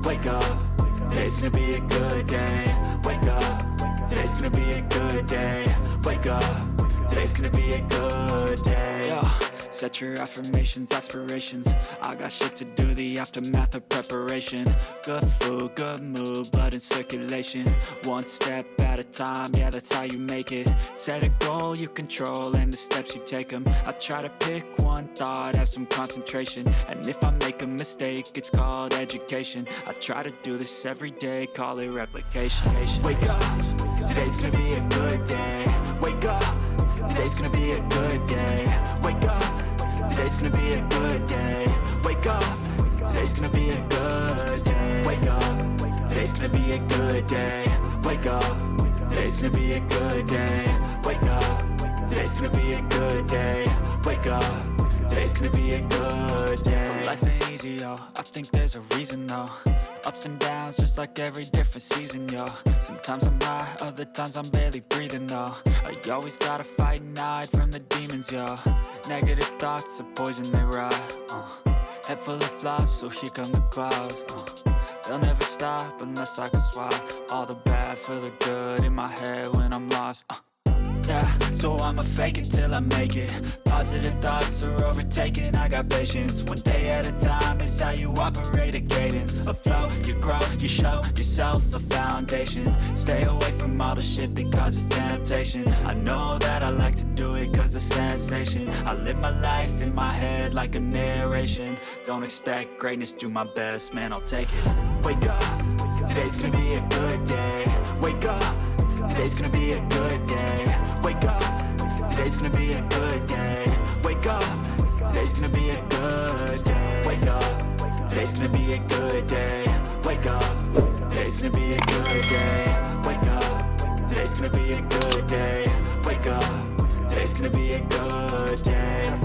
wake up. Today's gonna be a good day. Wake up. Today's gonna be a good day. Wake up. Today's gonna be a good day. Yo, set your affirmations, aspirations. I got shit to do, the aftermath of preparation. Good food, good mood, blood in circulation. One step at a time, yeah, that's how you make it. Set a goal you control and the steps you take them. I try to pick one thought, have some concentration. And if I make a mistake, it's called education. I try to do this every day, call it replication. Wake up, today's gonna be a good day. Wake up, today's gonna be a good day. Wake up, today's gonna be a good day. Wake up, today's gonna be a good day. Wake up, today's gonna be a good day. Wake up, today's gonna be a good day. Wake up, today's gonna be a good day. Wake up, today's gonna be a good day. So life ain't easy, yo, I think there's a reason though. Ups and downs, just like every different season, yo. Sometimes I'm high, other times I'm barely breathing, though. I always gotta fight and hide from the demons, yo. Negative thoughts are poison, they rot. Head full of flies, so here come the clouds. They'll never stop unless I can swap all the bad for the good in my head when I'm lost. Yeah, so I'ma fake it till I make it. Positive thoughts are overtaken, I got patience. One day at a time is how you operate a cadence. A flow, you grow, you show yourself a foundation. Stay away from all the shit that causes temptation. I know that I like to do it cause it's sensation. I live my life in my head like a narration. Don't expect greatness, do my best, man, I'll take it. Wake up, today's gonna be a good day. Wake up, today's gonna be a good day. Wake up, today's gonna be a good day. Wake up, today's gonna be a good day. Wake up, today's gonna be a good day. Wake up, today's gonna be a good day. Wake up, today's gonna be a good day. Wake up, today's gonna be a good day.